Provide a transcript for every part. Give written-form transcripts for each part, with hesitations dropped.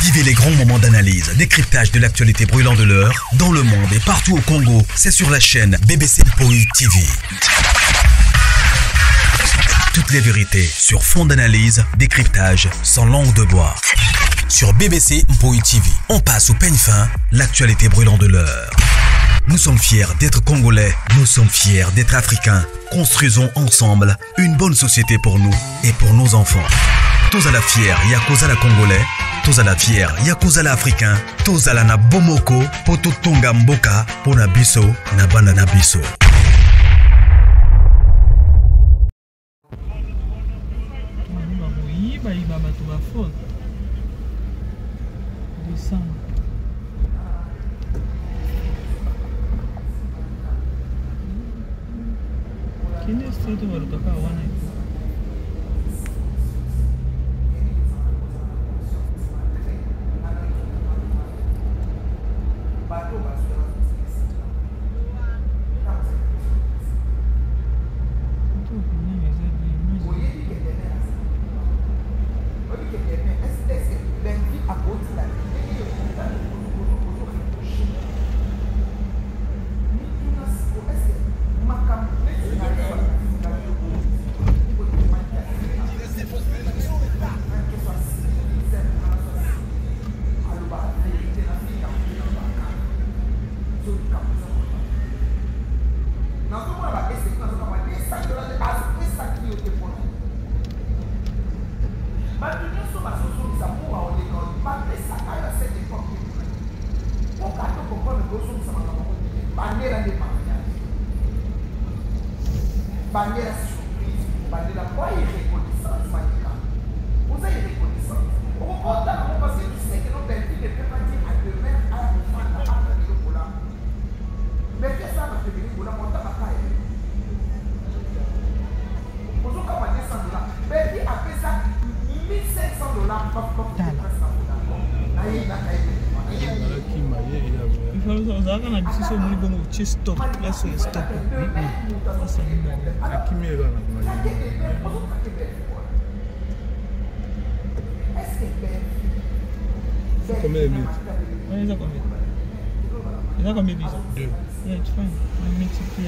Vivez les grands moments d'analyse, décryptage de l'actualité brûlante de l'heure, dans le monde et partout au Congo. C'est sur la chaîne BBC Mpoi TV. Toutes les vérités sur fond d'analyse, décryptage, sans langue de bois. Sur BBC Mpoi TV, on passe au peigne fin, l'actualité brûlante de l'heure. Nous sommes fiers d'être Congolais, nous sommes fiers d'être Africains. Construisons ensemble une bonne société pour nous et pour nos enfants. Tous à la fière, Yakozala Congolais. Tous à la fière, Yakozala Africain. Tous à la na Bomoko, Poto Tonga Mboka, Pona Biso, na Bandana Biso. Stop, let's stop. Combien de minutes? Il a combien? Il a combien de minutes? 2. Yeah, it's fine. I multiply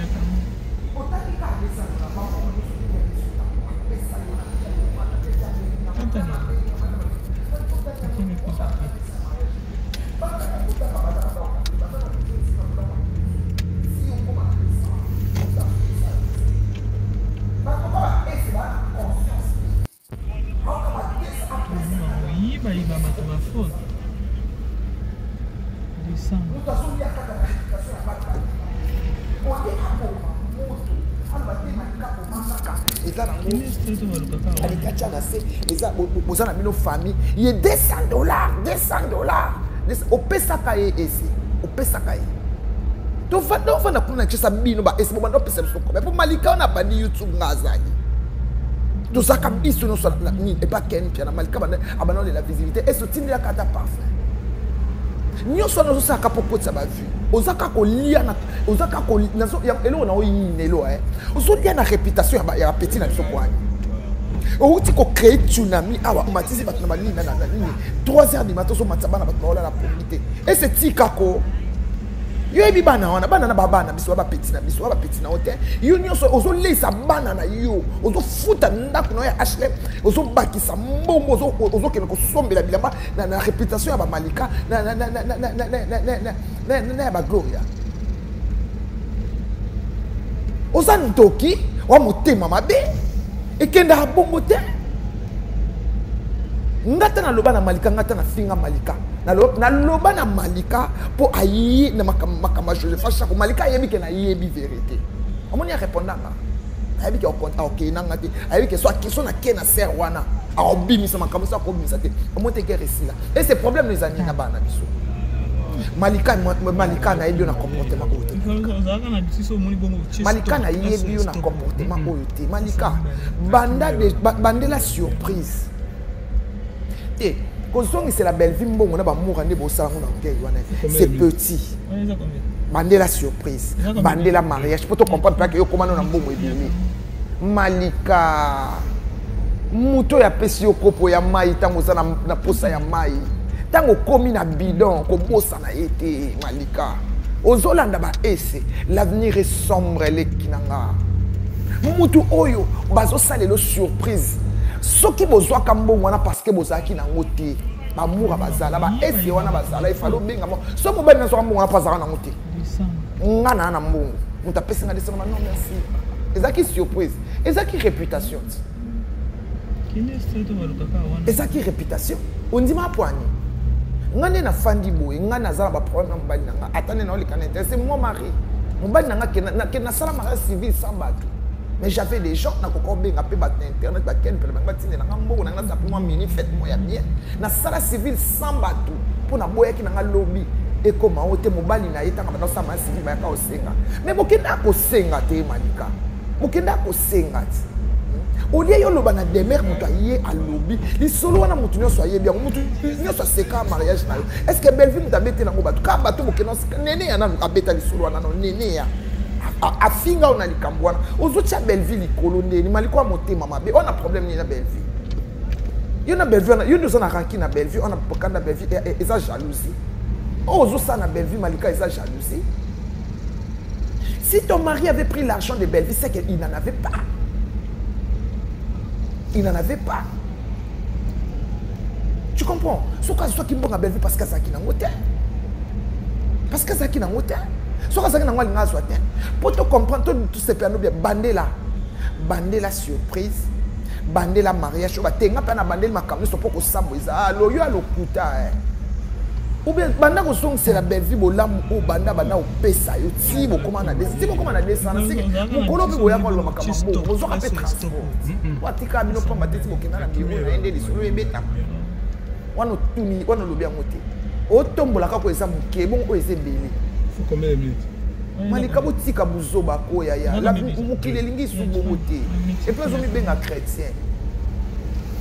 famille, il y a $200, au Pesakaye ici, au Pesakaye. Donc, on va prendre ça, pour Malika, on a banni YouTube Nazani. Tout ça, comme ils sont sur la ligne, et pas Ken, puis Malika, abandonne la visibilité, et ce type de la carte parfait. Nous sommes tous à Capoko de sa vue. Osaka Kolia, Osaka Kolia, Elo, on a eu Nelo, Osaka a une réputation, il y a un petit dans ce coin. On dit qu'on crée tsunami, on m'a dit que 3 heures du matin, on m'a dit que la communauté. Et c'est Tikako. Yo ebi banana babana biso ba petit na biso ba petit na hotel. Yo nyonso ozo lesa banana yo. Ozo futa ndako no ya HLM. Ozo bakisa mbongo ozo kene ko sombela bilamba na réputation ya ba Malika na ba Gloria. Oza ntoki wa motema mabe. Ekenda bongo te. Ngata na loba na Malika ngata na finga Malika. Na loba na Malika po ayi na makama je facha ko Malika yebi ke na yebi vérité. Omoni répondanga. Ayebi ke okonta ok nanga te. Ayebi ke soit question na ke na ser wana. A obimi sa makama sa ko bimisa te. Omonte ke resila. Et c'est problème les années na bana biso. Malika na yebi na comportement oyo. Malika na yebi na comportement oyo te. Malika bandela surprise. Et quand c'est la belle vie, on a c'est petit. Bandé la surprise, bandé la mariage. Pour te comprendre pas que comment on a bon Malika, muto ya pesi yo kopo ya mai tango za na posa ya mai. Tango komi na bidon, ko bossa na été Malika. Ozolanda ba ese, l'avenir est sombre les kinanga. Mutu oyo bazo salelo surprise. Soki bozwa kambo wana parce que bozaki na ngote. Ba moura bazala ba ese wana bazala ifalo benga mo. So mo bana so kambo wana pazara na ngote. Ngana na mbongo. Muta pesa nga desema non merci. Ezaki surprise. Ezaki réputation. Ezaki réputation. On dit ma poigne. Ngane na fandi boy, ngana zala ba problème mbali nanga. Atane na olika na intéressé mon mari. Mbali nanga ke na sala mariage civil sans bateau. Mais j'avais des gens na kokombe ngapé ba internet ba ken pele ba tine na ngambo na ngasa pour moi mini fête moi ya bien. Na sala civil sans bateau pour na boya ki na lobby et comment ote mobali na yeta ngaba na sala mariage civil ba ka osenga. Mais bokenda ko senga te Malika. Bokenda ko senga. Au lieu yo loba na demeure mutu aye a lobby, li solo wana mutu nyo so aye bien mutu nyo so seka mariage na yo. Est-ce que Belleville mutu abete na ngo bato ka bato bokena nene ya na abeta li solo wana no nene ya. A finga on a likambo wana. Ozotia Belleville likolo ndeni maliko motema mabe. On a problème ni na Belleville. Yo na Belleville, yo nous on a ranki na Belleville, on a pokana Belleville et ça jalousie. Ozo ça na Belleville malika et ça jalousie. Si ton mari avait pris l'argent de Belleville, c'est qu'il n'en avait pas. Il n'en avait pas. Tu comprends? Ce cas soit qui m'ont Belleville parce que ça qui n'a pas. Parce que ça qui n'a pas. Ce cas ça qui n'a pas soit. Pour te comprendre tout ce piano bien bandé la surprise, bandé la mariage, va tenga pas na bandé ma caméra so pour que ça moïse. Ah lo yo alokuta. Ou bien banda ko song c'est la Belleville bolam o banda o pesa yo ti bo comment na des ti bo comment na descendre c'est mon kolo bi boya ko lo makambo bo zo ka pe transport watika bino pa mateti bo kina na biro na ende li solo ebeta wana tuni wana lo bien moté o tombola ka ko eza muke bon o eze belé faut combien de minutes Malika botika buzoba ko ya la mukile lingi subo moté et puis ozomi benga chrétien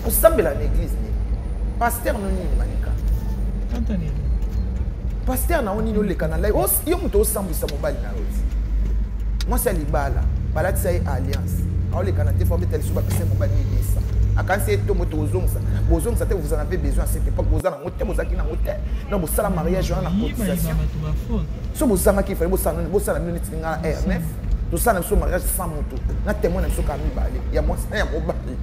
o sambela na église ni pasteur no ni Malika Anthony pasteur na oni no le canal là yo muto osambisa mobali na rose moi c'est libala balati sai alliance au le canal te formé tel suba pese mobali ni desa akanse to moto ozongsa bozongsa te vous en avez besoin à cette époque bozana moté bozaki na moté na bosala mariage na cotisation so bozanga ki fallait bosala minute nga R9 to sana so mariage sans moto na témoin na so ka mibale ya moi ya mobali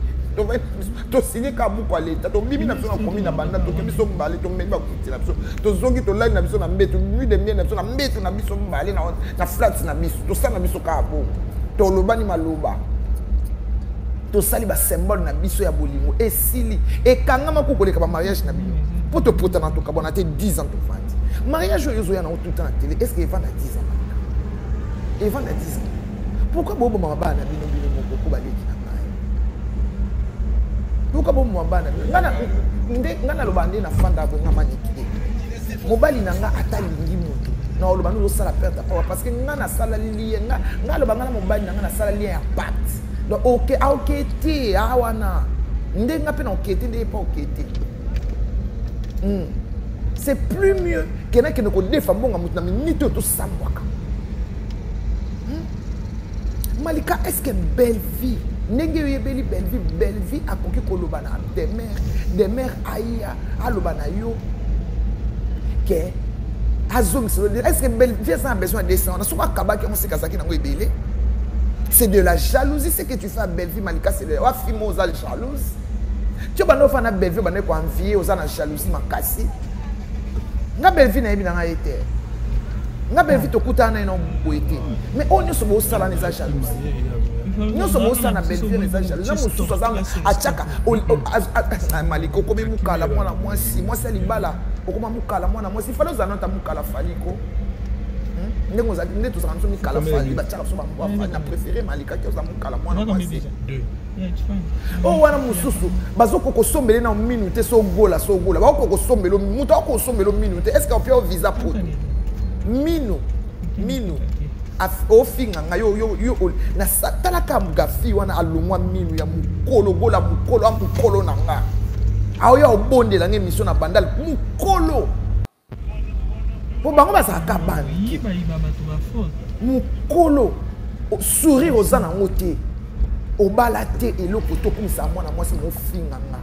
to signé ka bu kwa leta to bibi na biso na komi na banda to kebiso mbale to mbenga kutila biso to zongi to line na biso na mbeto nuit de miel na biso na mbeto na biso mbale na flat na biso to sana biso ka bo to lobani maloba to sali ba symbole na biso ya bolingo esili e kangama ko koleka ba mariage na bino pour te porter na to ka bona te 10 ans to fandi mariage yo ya na tout temps na télé est-ce que il va na 10 ans il va na 10 ans pourquoi bobo mama bana bino moko ko baleki Luka bo mwabana ngana lobande na fanda bo ngama nikide mobali nanga atalingi mutu na lobanda lo sala perte parce que ngana sala liye ngana lobanga mobali nanga na sala liye ya pat donc ok ti awana ndenga pe na okete ndé pas okete c'est plus mieux que na ko défendre bonga mutu na minute to sambwaka Malika est-ce que belle vie Nenge yebeli Belleville a conquis kolobana des mères aïa alobana yo que azong est-ce que Belleville a besoin de descendre sur quoi kabaki on sait kazaki nango ebele c'est de la jalousie ce que tu fais à Belleville Malika c'est de wa fimo za jalouse tu bano fana Belleville bana ko envier aux na jalousie makasi nga Belleville na yebi na été nga Belleville to kutana ino boete mais on se bo sala na jalousie nous sommes au sein de Belleville les agents nous sommes à chaka Maliko comme mukala moi si moi c'est libala okoma mukala moi si fallait nous annoncer mukala faliko ndenge ozali ndenge tous ranzo mukala fali ba chaka so ba na préféré Malika ki ozamu mukala moi si oh wana mususu bazoko ko sombele na minute so gola ba ko sombelo muto ko sombelo minute est-ce qu'on peut visa pour mino au finga yo na satala ka mugafi wana alumwa minu ya mukolo gola mukolo nanga awo ya obondela nge mission na bandal mukolo po bango basaka bani mukolo sourire ozana ngote obalate eloko to kumisa mwana mwasi mo finga nga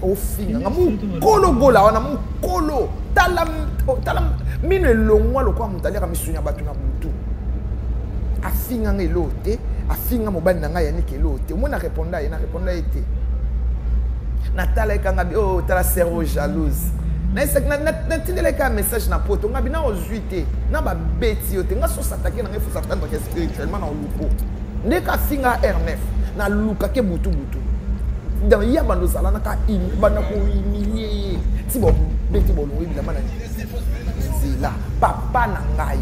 ofinga nga mukolo gola wana mukolo tala mino elongwa lokwa mutali ka misunya batu na butu afinga ngelote afinga mobali na nga yaniki elote omona répondre ete natala ekanga bi oh tala cerveau jalouse na tindela ka message na poto nga bina ozuite na ba beti yote nga so s'attaquer na faut s'attendre que spirituellement na lupo ndeka finga R9 na luka ke butu dans ya bando sala na ka bana ko humilier ti bo beti bo lo ibila mana zila papa na ngai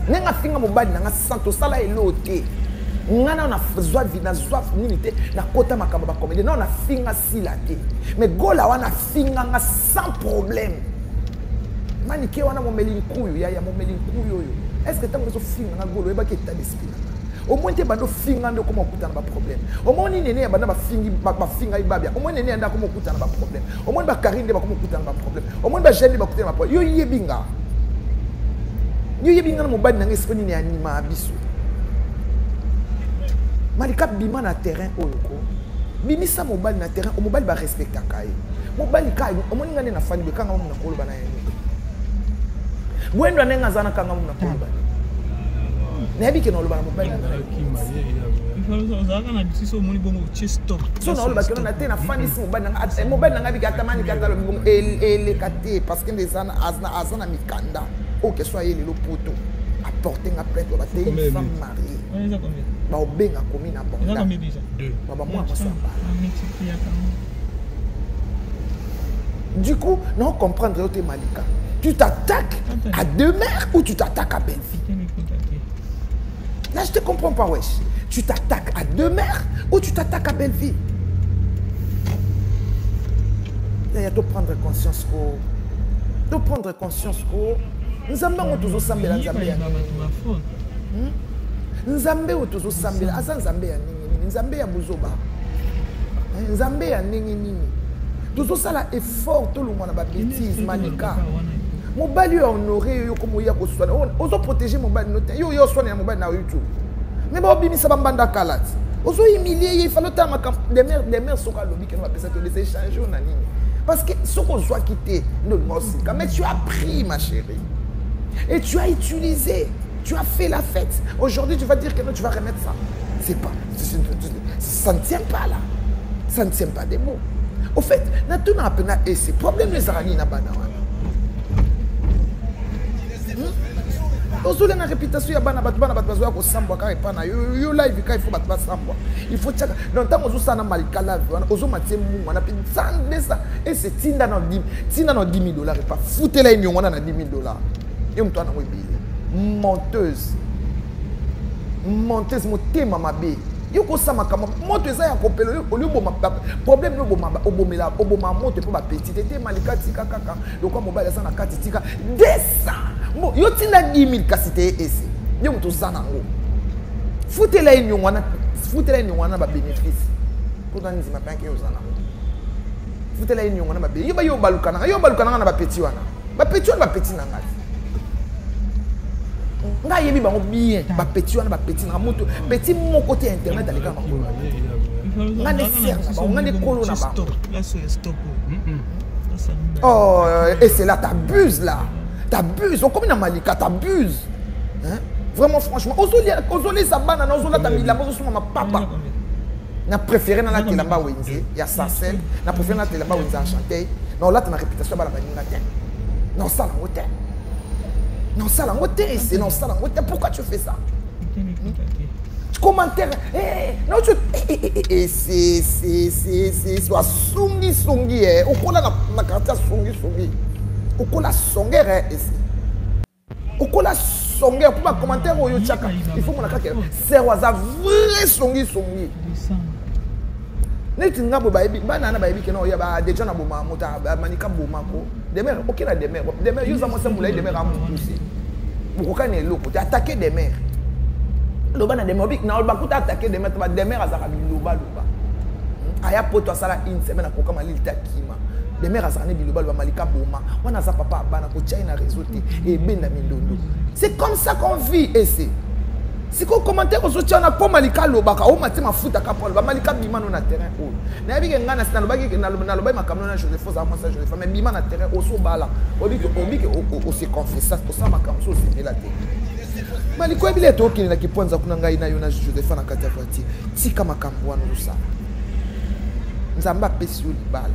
nenga finga mobali na nga santo sala elote ngana na zwa vina zwa minute na kota makamba ba comédie na finga silate mais gola wana finga nga sans problème manike wana momeli nkuyu ya momeli nkuyu yo est-ce que tango so finga nga golo eba ke ta d'esprit au moins te bando finga ndo comme okutana ba problème au moins ni nene banda ba finga ibabia au moins nene anda comme okutana ba problème au moins ba karinde ba comme okutana ba problème au moins ba jeune ba okutana ba problème yo yebinga na mobali na ngesi ni anima biso malika bima na terrain oyoko bimisa mobali na terrain o mobali ba respecta kai mobali kai omoni ngane na fani be kanga mu na koloba na yeni wendo nenga zana kanga mu na koloba nebi ke no loba na mobali na zaka na biso omoni bongo stop so na loba ke na te na fani si mobali na bi katamani katalo bongo ele kate parce que les azana mikanda o que soit ele lo poto apporter nga plainte ba te une femme mariée ba obenga komi na bonda baba moi du coup non comprendre yote malika tu t'attaques à deux mères ou tu t'attaques à belle-fille là je te comprends pas wesh tu t'attaques à deux mères ou tu t'attaques à belle-fille il y a de prendre conscience ko nzambe ngo tuzo sambela nzambe ya nzambe ngo tuzo sambela asa nzambe ya nini nzambe ya buzoba nzambe ya nini tuzo sala effort to lumwana ba bêtise malika mobali yo honoré yo comme ya ko soana ozo protéger mobali note yo soana mobali na YouTube mais ba obimisa bambanda kalati ozo humilier il fallait ta ma des mères soka lobi que va penser que les échanges na nini parce que ce qu'on soit quitté non mais tu as pris ma chérie. Et tu as utilisé, tu as fait la fête. Aujourd'hui, tu vas dire que non, tu vas remettre ça. C'est pas, ça ne tient pas là. Ça ne tient pas des mots. Au fait, tu n'as pas et ces problèmes les araignées n'a pas aujourd'hui la réputation ya bana batu bazoya ko sambwa ka epana yo live ka ifo batu basambwa il faut tchaka donc tant ozo sana malika live ozo matie mungu na pinzande ça et c'est tinda na 10 $10 pas foutela une ngona na $10 et mtu ana webile menteuse motema mabe yo ko sama kama moto eza ya kopelo olio boma problème no boma oboma moto po ba petite te malika tika kaka lokwa mobile sana kati tika desa mo yo tinda 10 000 kasite ese yo mtu sana ngo futela inyo wana ba bénéfice pour dans nzima panke yo sana ngo futela inyo wana ba yo ba yo balukana na ba petit wana ba petit na ngati nga yebi bango bien ba petit wana ba petit na moto petit mon côté internet alika ba nga ne serve ba nga ne kolo na ba oh et c'est là t'abuses là t'abuses on comme na malika t'abuses hein vraiment franchement ozoli sabana na ozola ta milamba ozosuma ma papa na préféré na la telamba wenze ya sarcelle na préféré na telamba wenze en chanter non là ta réputation ba la baninga ten non ça la hotel non ça la hotel c'est non ça la hotel pourquoi tu fais ça commentaire non tu c'est soit songi okola na quartier songi okola songere okola songere pour ma commentaire oyo chaka il faut mon akaka c'est waza vrai songi neti ngabo baebi bana na baebi kena oya ba déjà na boma mota manika boma ko demer okela demer yo za mo semula demer a mutusi bukoka ne loko tu attaquer demer lo bana demer bik na ba kuta attaquer demer ba demer azaka biloba aya poto sala une semaine akoka malita kima demer azaka ne biloba ba malika boma wana za papa bana ko china réseau te et benda mindondo c'est comme ça qu'on vit ici Si vous commentez que soutien na po malika lobaka o mati mafuta ka polo ba malika bima no na terrain o na bi ke ngana sina lobaki na lobai makamno na Joseph za moi ça Joseph mais bima na terrain o so bala o bi o se confessa to ça makamno so se la te maliko ebile to kini na kiponza kuna ngai na yo na Joseph na kati ya voiture tika makambo wana lusa nzamba pesi yo libala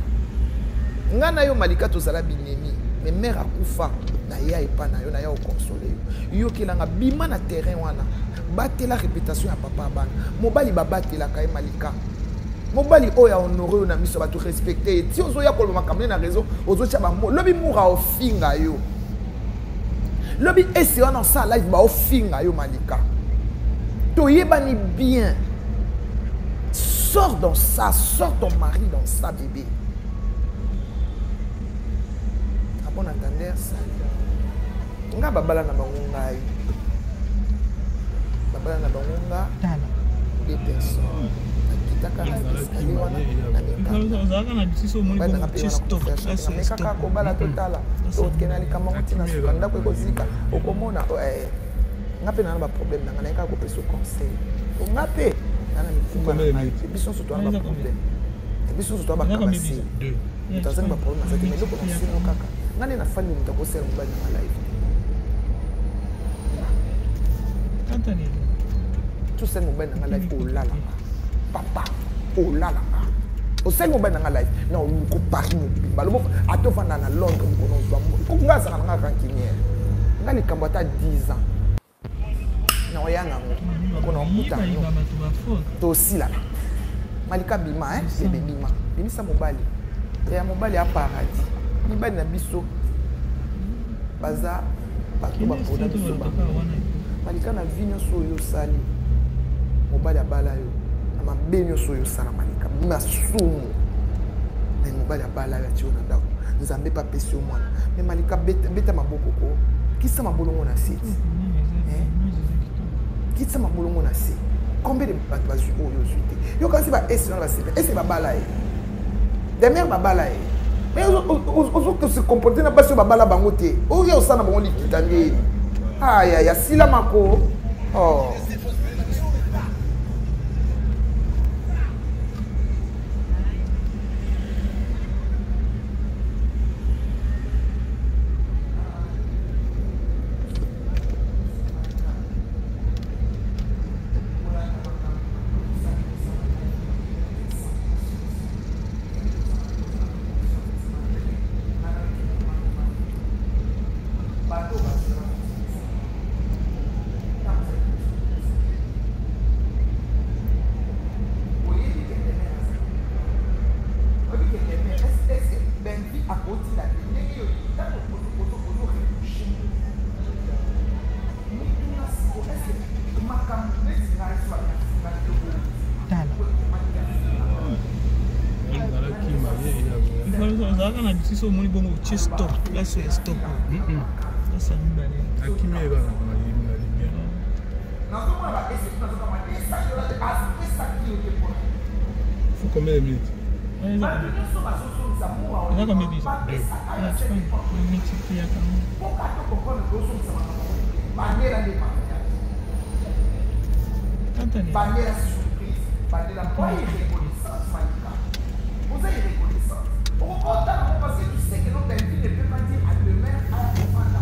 ngana yo malika to zala binemi mais mère akufa na ya epa na yo na ya o consoler yo kelanga bima na terrain wana battre la réputation à papa bana mobali babate la kay malika mobali oya honoré na miso ba to respecter ti ozo ya ko makamne na réseau ozo cha ba lobi moura o finga yo lobi ese on en ça live ba o finga yo malika to yebani bien sors dans ça sors ton mari dans ça bébé à bon entendeur ça nga babala na bangunga babala na bangunga des personnes kitaka na escalier wana na bisiso mo ni chisto esa kaka ko bala totala to kenali kama mutina sukanda ko kozika okomona ngape na ba problème na ngana ko peso conseil o ngape na mitima na biso surtout ba problème biso surtout ba kabasi tazanga ba problème ça te melo ko sino kaka ngane na fani mutako sera mbali na live Anthony tout ça mobile dans la live oh là là papa oh là là au sein mobile dans la live non ko Paris mobile balobo atofanda na Londres ko no zwa ko ngaza na rankinière ngali kambata 10 ans na oyanga ko no muta to aussi là malika bima bébé bima bimisa mobile ya mobile ya paradis ni bali na biso baza bato ba poda biso ba malika na vinyo so yo sali mobali abala yo na mabenyo so yo sala malika masumu na mobali abala ya tiona ndako nzambe pa pesi o mwana me malika beta maboko ko kisa mabolongo na site kisa mabolongo na site combien de bato bazu oyo zuite yo kasi ba esi na ba site esi babala ye demain babala ye mais ozo se comporter na basi babala bango te oyo osana bango likitangeli aya ya sila mako oh So moni bongo stop là c'est stop ça ça me balé akimi eba faut combien de minutes on a combien de minutes parce que tu sais que notre vie ne peut pas dire à demain à la fin de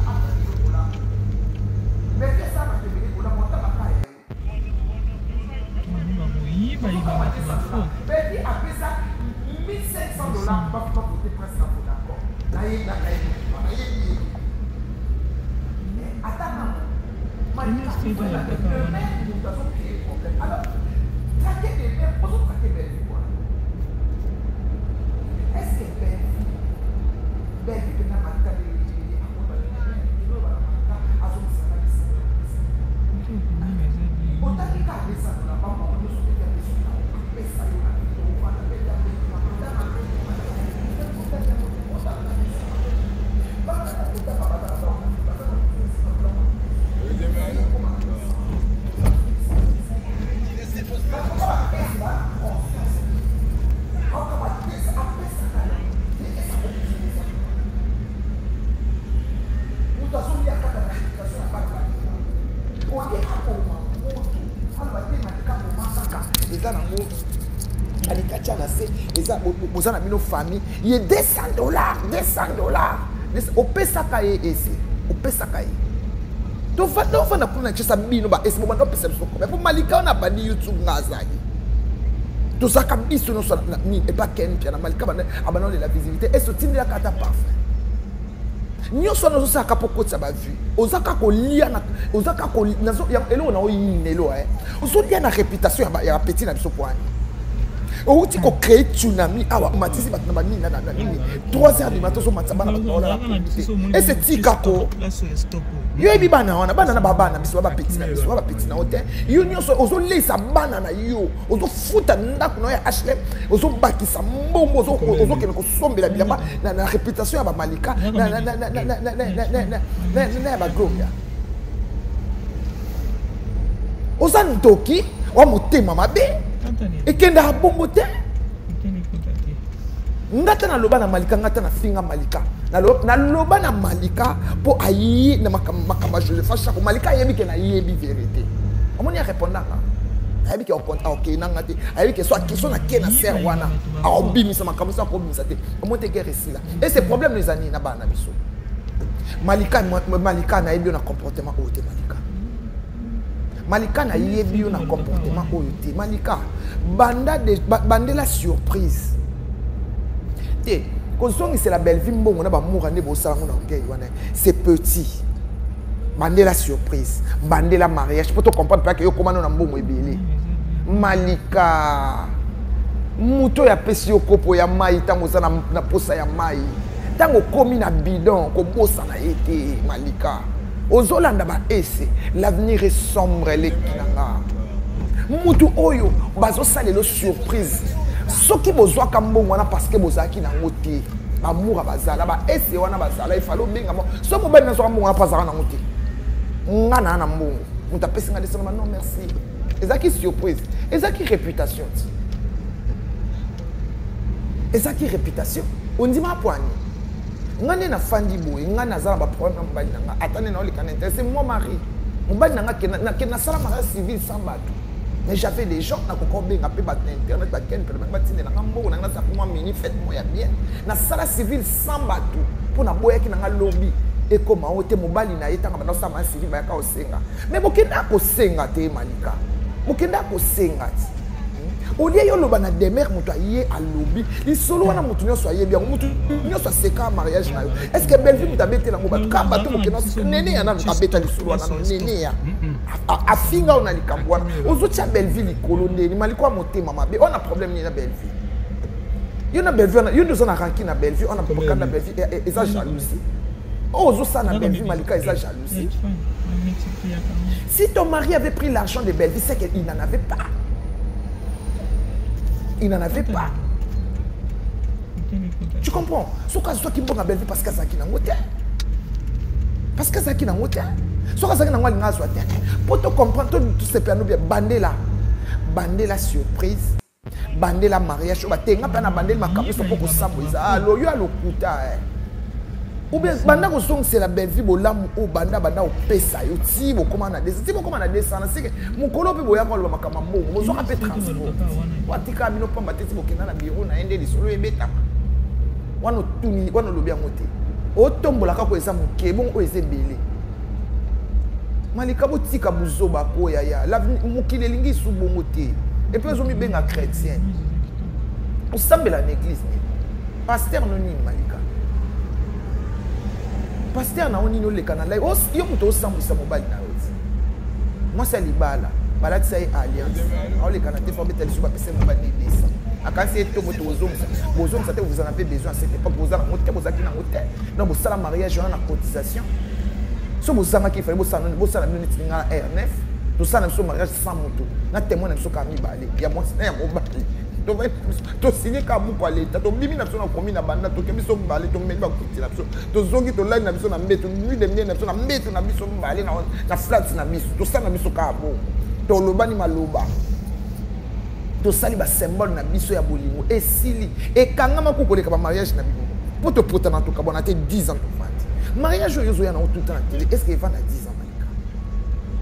mais que ça va te venir pour la montagne à la baby après ça $1,500 pas coûter presque pour d'accord alors traquer des mères pour traquer des quoi est-ce que belle que na marca de vous avez une famille, il y a $200. Au Pesakaye ici. Au Pesakaye. Donc, on va prendre ça bino ba est-ce moment on mais pour Malika on a pas dit YouTube ngazaki. Tout ça comme biso no na ni et pas ken pia na Malika ba abanon la visibilité et ce tindi la kata parfait. Nyoso no ça ka poko ça ba vu. Ozaka ko lia na ozaka ko nazo ya elo na oyinelo Ozo lia na réputation ya petit na biso point. On dit qu'on crée tsunami. Ah, on m'a dit que 3 heures du matin, on m'a dit et c'est Tikako. Il y a des bananes, banana, biswa petit na hôtel. Union ozo laisse banana yo, ozo futa ndako no ya HLM, ozo bakisa mbombo, ozo ke ko sombe la bilamba na réputation ya ba Malika, na ba Gloria. Oza ntoki, wa motema mabe. Et qu'il y a un bon côté. Ngata na loba na Malika, ngata na finga Malika. Na loba na Malika pour aïe na makamba je le fasse. Malika yebi ke na yebi vérité. On y répondre là. Aïe ke on OK nangati. Aïe ke soit question na ke na ser wana. A obimi sa makamba sa ko obimi sa te. On te guerre ici là. Et ces problèmes les années na ba na biso. Malika na yebi na comportement au te Malika. Malika na yebi na comportement oyote. Malika bande la surprise. Té, quand c'est la belle vie mbongo na ba mourane bo sala ngona ngey wana. C'est petit. Bande la surprise, bande la mariage. Pour te comprendre pas que yo komano na mbongo ebele. Malika muto ya pesi yo kopo ya mai tango za na posa ya mai. Tango komi na bidon ko bosa na ete Malika. Ozolanda ba ese l'avenir est sombre les kinanga mutu oyo bazo salelo surprise soki bozwa kambongo wana parce que bozaki na ngote amour bazala ba ese wana bazala il fallait benga mo so mo bana so kambongo na pasaka na ngote ngana na mbongo muta pesinga de sema non merci ezaki surprise ezaki réputation on dit ma poigne. Ngane na fandi boy, ngana za ba problème mbali nanga. Atane na oli kanete, c'est mon mari. Mbali nanga ke na sala mariage civil sans bateau. Mais j'avais des gens na kokombe ngapé ba internet ba ken pe ba tine na ngambo na ngasa pour moi mini fête moi bien. Na sala civil sans bateau pour na boya ki na lobby et comme ote mobali na yeta ngaba na sala mariage civil ba ka osenga. Mais bokenda ko senga te Malika. Bokenda ko senga. Au lieu yo loba na demer mutu aye a lobby li solo wana mutu nyo so aye bien mutu nyo so seka mariage na yo est-ce que belle vie mutu abete la ngoba ka bato mokena nene ya na abeta li solo wana nene ya afinga ona likambo wana ozo tia belle vie likolo ndeni maliko motema mabe on a problème ni na belle vie yo na belle vie yo ndozo na ranki na belle vie on a problème na belle vie et ça jalousie ozo ça na belle vie Malika et ça jalousie. Si ton mari avait pris l'argent de belle vie c'est qu'il n'en avait pas. Il n'en avait pas. Tu comprends? Ce cas soit qui me belle vie parce que ça qui n'a pas. Parce que ça qui n'a pas. Ce cas ça qui n'a pas. Pour te comprendre tout ces pianos bien bandé la surprise, bandé la mariage. Tu n'as pas bandé ma caméra sur pour s'amuser. Ah l'oyo a l'okuta. Ou bien banda ko song c'est la belle vie bolam ou banda au pesa yo ti bo comment na descendre ti bo comment na descendre c'est que mon kolo pe boya ko lo makama mbongo mo zo ka pe transport watika bino pamba te ti bo kena na bureau na ende lisolo ebeta wano tuni wano lobi amote o tombola ka ko eza moke bon o ezebele Malika botika buzoba ko ya la mokile lingi su bongo te et puis zo mi benga chrétien o sambela na église pasteur no ni Malika pasteur na oni no le canal yo muto osambisa mobile na oti moi c'est libala balati sai alliance on le canal te former tel sur pese mobile ni ça akansi to moto bozom ça te vous en avez besoin c'était pas poser na moto bozaki na hôtel non bo sala mariage na cotisation so bozanga ki fallait bo sala minute nga R9 to sala so mariage sans moto na témoin na so kami balé ya moi c'est ya mobile to signé ka buko leta to bimi na biso na komi na banda to ke biso mbale to meli ba kutila biso to zongi to line na biso na mbeto nuit de mien na biso na mbeto na biso mbale na flat na biso to sana biso ka bo to lobani maloba to sali ba symbole na biso ya bolingo esili e kangama ko koleka ba mariage na biso pour te porter na to ka bona te 10 ans to fati mariage yo zo ya na tout temps na télé est-ce que Evan a 10 ans Malika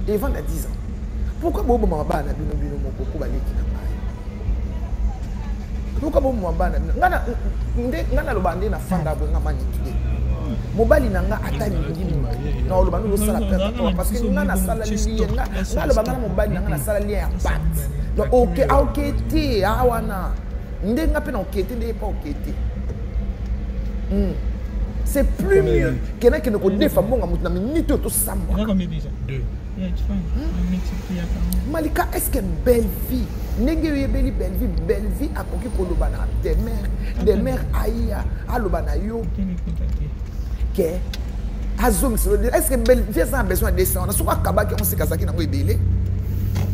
Evan a 10 ans pourquoi bobo mama ba na bino moko ko baleki na Pourquoi bon moi bana ngana lo bande na fanda bo ngama nitude mobali nanga atani ngini na lo bando sala perte parce que ngana sala lié na lo bana mobali nanga na sala lié ya pat donc OK ti awana ndenga pe na OK ti ndé pas OK ti c'est plus mieux quelqu'un qui ne connaît pas mon amour na minute to samba combien déjà 2 yeah it's fine multiplier Malika est-ce que belle vie Nenge belle vie a conquis kolobana des mères aïa alobana yo que azom est-ce que belle vie a besoin de descendre sur kabaki on sait kazaki na ebele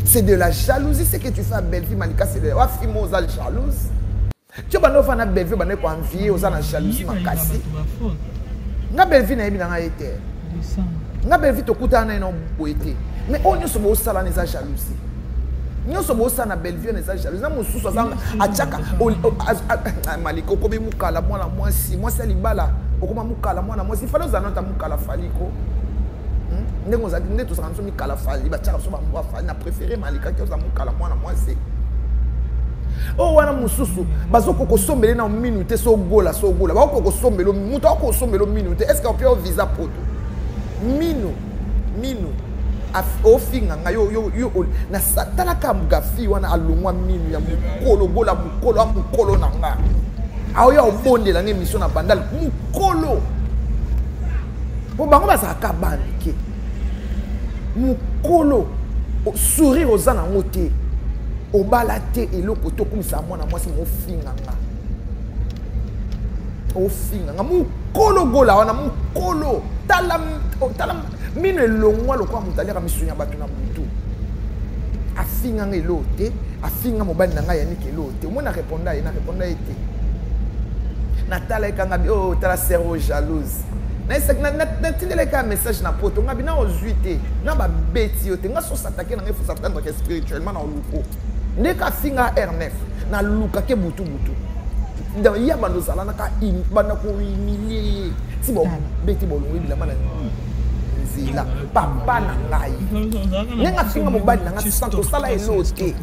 c'est de la jalousie ce que tu fais à belle vie Malika c'est de wa fimo aux jalouse tu bana fa na belle vie bana ko envier aux na jalousie makasi nga belle vie na yebi na été nga belle vie to kutana na boité mais on ne se bo sala na jalousie nous sommes au sein de Bellevue, nous sommes au sein de Tchaka. Maliko, au combien mukala moi la moi si moi c'est libala. Au combien mukala moi la moi si fallait nous annoncer mukala faliko. Nous nous avons dit tous ensemble mukala fali. Bah Tchaka soba moi fali. Na préféré Malika qui osa mukala moi la moi c'est. Oh wana mususu. Bazo koko sombele na minute so gola. Ba koko sombelo muta koko sombelo minute. Est-ce qu'on peut visa poto? Minu. Au fin yo na satala kamuga fi wana alungwa minu ya mukolo gola mukolo nanga aoya obonde la émission na bandal mukolo bo bango ba saka banike mukolo sourire aux ana ngote obalate eloko to kumisa mwana mwasi mo finga mukolo gola wana mukolo tala minu elongwa lokwa mutali ka misunya batu na mutu afinga ngelote afinga mobali na ngai yanike lote moi na répondre ete natala ekanga bi oh tala cerveau jalouse na tindele ka message na poto ngabi na ozuite na ba beti yote nga so s'attaquer na ngai faut s'attendre que spirituellement na luko ndeka finga R9 na luka ke butu dans ya bando sala na ka bana ko humilier si bon beti bolongo bila mana zila papa na ngai nenga finga mobali na ngai santo sala elote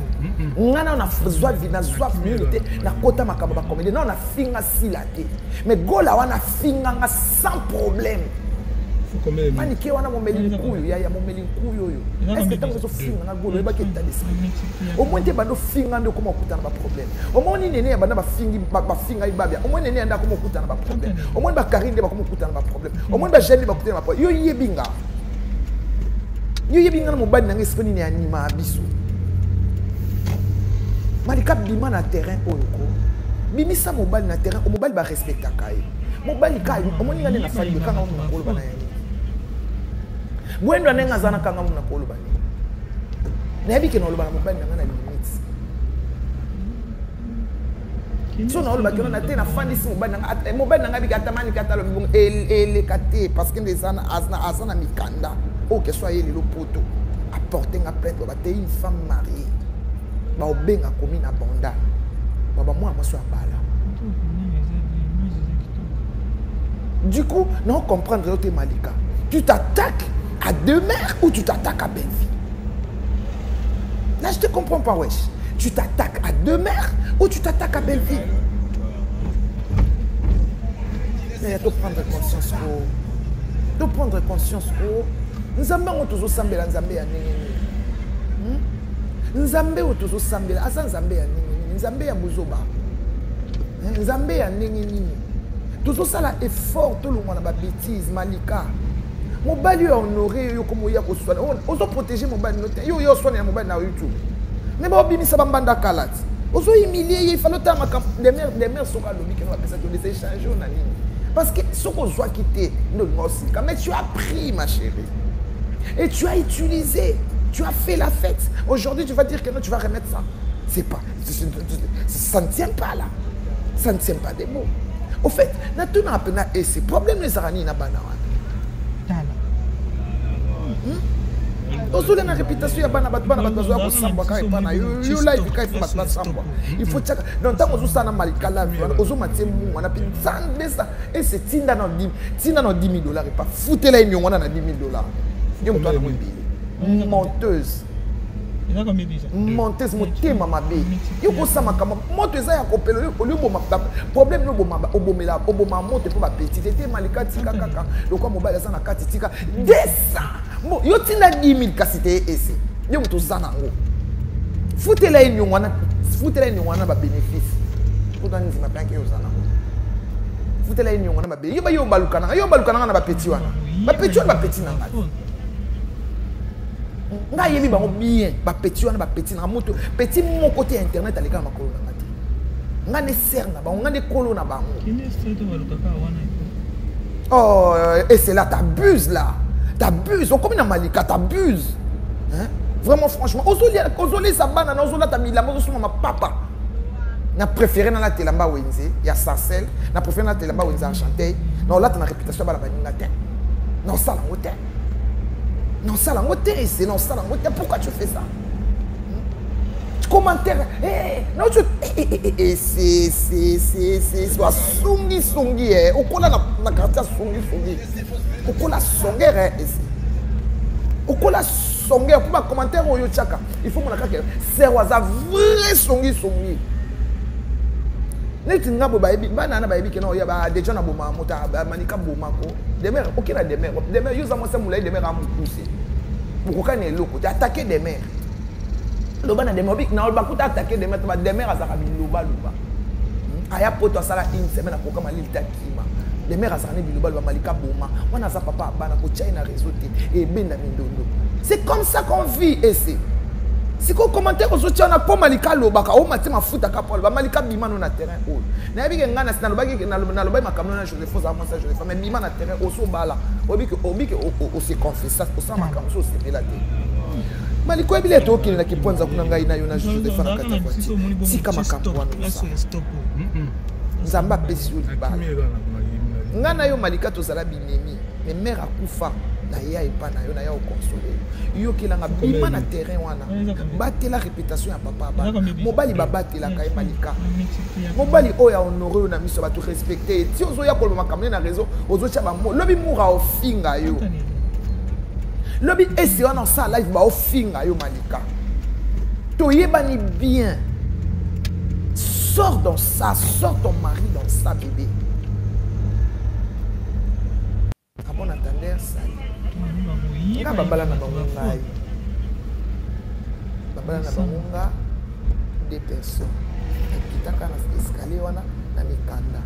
ngana na zwa vina zwa minute na kota makaba ba comédie non na finga silate mais gola wana finga nga sans problème mani ke wana momeli kuyo ya momeli kuyo yo est-ce que tango so finga na gola ba ke tadisi au moins te bando finga ndo koma kutana ba problème au moins ni nene banda ba finga ibabia au moins nene anda koma kutana ba problème au moins ba karinde ba koma kutana ba problème au moins ba jeune ba kutana ba problème yo yebinga na mobali na ngesi ni anima abiso Malika bima na terrain oyoko bimisa mobali na terrain o mobali ba respecta kai mobali kai o moni ngane na fali kanga mo na kolo bana yani bwendo nenga zana kanga mo na kolo bana na yebi ke no lo bana mobali na ngana limit so na lo ba ke na te na fandi si mobali na ngabi ka tamani ka lo bon ele kate parce que les ana azana mikanda o que soit ele lo poto apporter nga plainte ba te une femme mariée ba obenga komi na banda baba moi so abala du coup non comprendre l'autre Malika tu t'attaques à deux mères ou tu t'attaques à Bellevue là je te comprends pas wesh tu t'attaques à deux mères ou tu t'attaques à Bellevue mais tu prendre conscience nzambe ngo toujours sambela nzambe ya nini nzambe otozo sambela asa nzambe ya nini nzambe ya muzoba nzambe ya nini tozo sala effort to longwa na ba bêtise Malika mobali yo honorer yo comme ya ko soigner ozo protéger mobali note yo soigner mobali na YouTube mais ba bimisa bambanda kalati ozo humilier il fallait ta makam des mères sont à lobi que va penser de s'échanger na nini parce que ce qu'on doit quitter non aussi quand même tu as pris ma chérie et tu as utilisé. Tu as fait la fête. Aujourd'hui, tu vas dire que non, tu vas remettre ça. C'est pas. Ça ne tient pas là. Ça ne tient pas des mots. Au fait, nous avons un ces problèmes les aranis na bana. Aujourd'hui, la réputation ya bana bana bazo ko samba ka epana yo live ka ifa bana samba. Il faut chaka. Donc tant que ça na Malika la ozo matie mu wana pin ça et c'est tinda na 10 $000 et pas foutre la union wana na $10 000. Yo mutana mo menteuse. Il a combien déjà? Montes motema mabe. Yo ko sama kama moto eza ya kopelo oli bo problème no bo obomela oboma moto po ba petit était malika tika kaka lokwa mobile eza na kati tika desa mo yo tina 10000 kasite ese yo moto zana ngo futela enyongwana ba bénéfice pour dans nzima banque yo zana futela enyongwana ba bé yo balukana na ba petit wana ba petit na ngati nga yebi bango bien ba petit wana ba petit na moto petit mon côté internet aleka na makolo na ngati nga ne ser na bango nga ne kolo na bango oh et c'est là t'abuses on comme na malika t'abuses hein vraiment franchement ozoli sa bana na ozola ta milamba ozosuma ma papa na préféré na la telamba wenze ya Sarcelles na préféré na telamba wenze enchanté non là ta réputation ba la baninga te non ça la moté non ça la moté c'est non ça la moté pourquoi tu fais ça commentaire non tu c'est soit songi okola na quartier songi okola songere okola songere pour ma commentaire oyo tchaka il faut mon akaka c'est waza vrai songi neti ngabo baebi bana na baebi kena oya ba déjà na boma mota manika boma ko demer okina demer yo za mo se mulai demer am pousser bukoka ne loko tu attaquer demer lo bana demer bik na ba kuta attaquer demer ba demer azaka biloba aya poto sala une semaine akoka malil takima demer azaka ne biloba ba malika boma wana za papa bana ko china réseau et benda mindondo c'est comme ça qu'on vit ici. Si vous commentez aux autres, on a pas malika lobaka, on m'a dit ma fout à capole, ba malika bimano na terrain haut. Na bi ngana na lobaki na lobai makamno na Joseph za moi ça Joseph mais bima na terrain au so bala. Obi que au se confessa au sa makamno so se la te. Maliko ebile to kile na kiponza kuna ngai na yo na Joseph na kata kwa. Si kama kampwana. Nzamba pesi oliba. Ngana yo malika to zala binemi, mais mère akufa. Na ya epana yo na ya consoler yo kelanga bima na terrain wana batela réputation ya papa mobali babatela ka malika mobali oya honoré na miso ba to respecter ti ozo ya koloma kamne na réseau ozo cha ba lobi mura ofinga yo lobi esi wana sa live ba ofinga yo malika to yebani bien sors dans ça sors ton mari dans ça bébé à bon entendeur ça nga babala na bango ngai babala na bango nga deux personnes kitaka na escalier wana na mikanda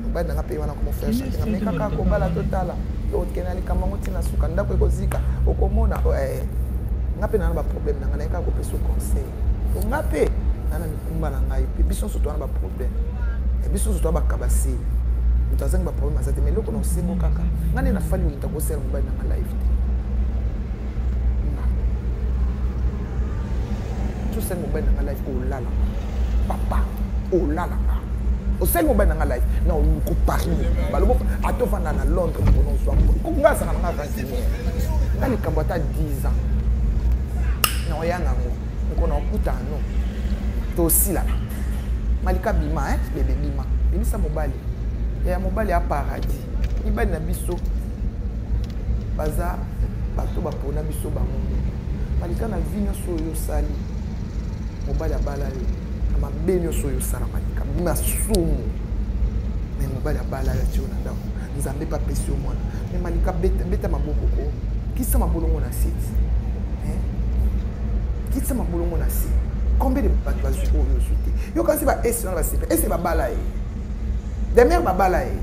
mobali nanga pe wana comme faire chanter nga mekaka kobala totala yo kena likamba ngoti na suka ndako ekozika okomona nga pe na ba problème nanga na ko peso conseil to nga pe na mikumba na ngai pe biso so to na ba problème et biso so to ba kabasi mutazanga ba problème azate mais loko na sebo kaka ngane na fali ulinta ko sel mobali na live tout seul mobile dans la live oh là là papa oh là là au seul mobile dans la live non on coupe Paris balobo atofa na Londres pour nous soit konga ça na ngaka na ni kambata 10 ans non ya nango on a kuta non to aussi là malika bima bébé bima bimi sa mobile ya mobile ya paradis ni bani na biso baza bato ba pona biso ba mungu malika na vinyo so yo sali mobali abala yo ama benyo so yo sala malika masumu mais mobali abala ya tio na ndako nzambe pa pesi o mwana mais malika beta maboko ko kisa mabolongo na site kisa mabolongo na site combien de bato bazu yo soute yo kasi ba esi na ba sipe esi ba bala e demer ba bala e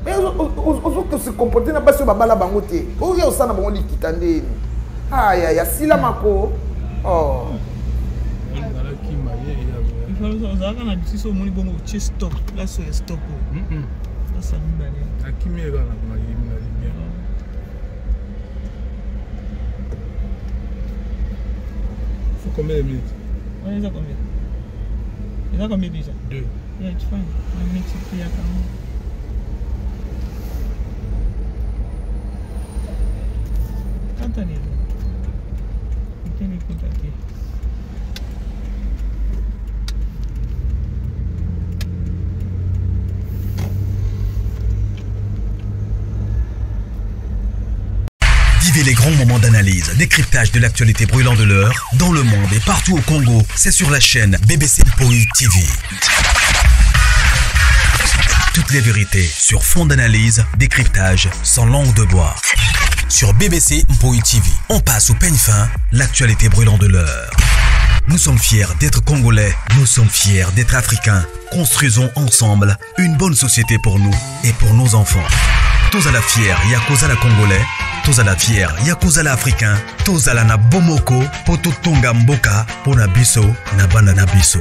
mais ozo que se comporter na basi ba bala bango te o yo sana bango likita ndeni aya ya sila mako oh ozalaka na biso omoni bongo otie stop place oya stop asa mibale akimi eka na mayemi na lumière faut combien de minutes ouais eza combien déjà 2 yeah it's fine on multiplie quand même quand on est on peut contacter Vivez les grands moments d'analyse, décryptage de l'actualité brûlante de l'heure, dans le monde et partout au Congo. C'est sur la chaîne BBC Mpoï TV. Toutes les vérités sur fond d'analyse, décryptage sans langue de bois. Sur BBC Mpoï TV, on passe au peigne fin l'actualité brûlante de l'heure. Nous sommes fiers d'être Congolais, nous sommes fiers d'être Africains. Construisons ensemble une bonne société pour nous et pour nos enfants. Tous à la fière, Yakozala Congolais, tous à la fière, Yakozala Africain, tous à la na bomoko, poto tonga mboka, pona biso, na banda na biso.